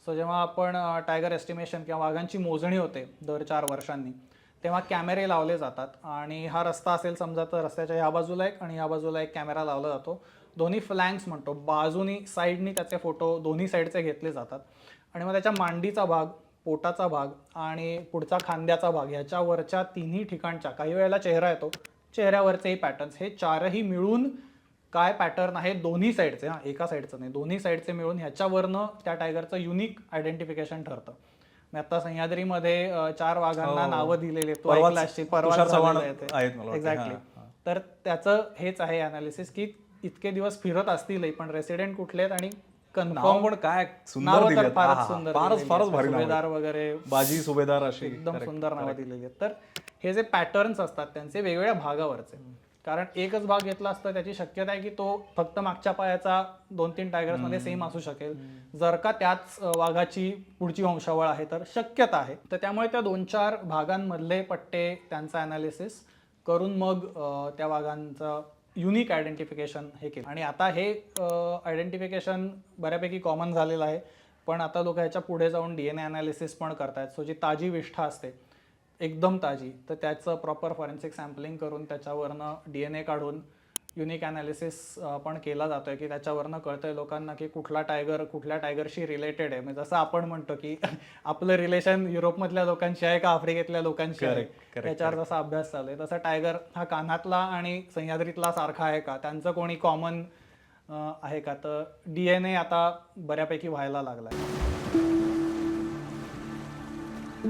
So जेव्हा आपण tiger estimation किंवा वाघांची मोजणी होते दर 4 वर्षांनी, तेव्हा कॅमेरे लावले जातात आणि हा रस्ता असेल समजा तर रस्त्याच्या ह्या बाजूला एक आणि ह्या बाजूला एक कॅमेरा लावला जातो. दोन्ही फ्लँक्स म्हणतो, बाजूनी साईडनी त्याचे फोटो दोन्ही साईडचे घेतले जातात आणि मग त्याच्या मांडीचा भाग, पोटाचा भाग आणि पुढचा खांद्याचा भाग ह्याच्यावरच्या तिन्ही ठिकाणच्या, काही वेळेला चेहरा येतो, चेहऱ्यावरचेही पॅटर्न्स, हे चारही मिळून काय पॅटर्न आहे दोन्ही साईडचे, हां एका साईडचं नाही, दोन्ही साईडचे मिळून ह्याच्यावरनं त्या टायगरचं युनिक आयडेंटिफिकेशन ठरतं. मी आता सह्याद्रीमध्ये 4 वाघांना नावं दिलेली, तो ऐकला असशील, परवा एक्झॅक्टली. तर त्याचं हेच आहे अनालिसिस की इतके दिवस फिरत असतीलही पण रेसिडेंट कुठले आहेत आणि कन्फर्म पण काय सुंदर दिले, फारच सुंदर, फारच भारी सुभेदार वगैरे, बाजी सुभेदार अशी एकदम सुंदर नावं दिलेली आहेत. तर हे जे पॅटर्न्स असतात त्यांचे वेगवेगळ्या भागावरचे, कारण एकच भाग घेतला असता त्याची शक्यता आहे की तो फक्त मागच्या पायाचा 2-3 टायगर्स मध्ये सेम असू शकेल, जर का त्याच वाघाची पुढची वंशावळ आहे तर शक्यता आहे. तर त्यामुळे त्या 2-4 भागांमधले पट्टे त्यांचा अनालिसिस करून मग त्या वाघांचं युनिक आयडेंटिफिकेशन हे केलं. आणि आता हे आयडेंटिफिकेशन बऱ्यापैकी कॉमन झालेलं आहे, पण आता लोक ह्याच्या पुढे जाऊन DNA अनालिसिस पण करतायत. सो जी ताजी विष्ठा असते एकदम ताजी, तर त्याचं प्रॉपर फॉरेन्सिक सॅम्पलिंग करून त्याच्यावरनं DNA काढून युनिक अनालिसिस पण केला जातोय की त्याच्यावरनं कळतंय लोकांना की कुठला टायगर कुठल्या टायगरशी रिलेटेड आहे. म्हणजे जसं आपण म्हणतो की आपलं रिलेशन युरोपमधल्या लोकांशी आहे का आफ्रिकेतल्या लोकांशी आहे, त्याच्यावर जसा अभ्यास चालू आहे तसा टायगर हा कान्हातला आणि सह्याद्रीतला सारखा आहे का, त्यांचं कोणी कॉमन आहे का, तर DNA आता बऱ्यापैकी व्हायला लागलाय.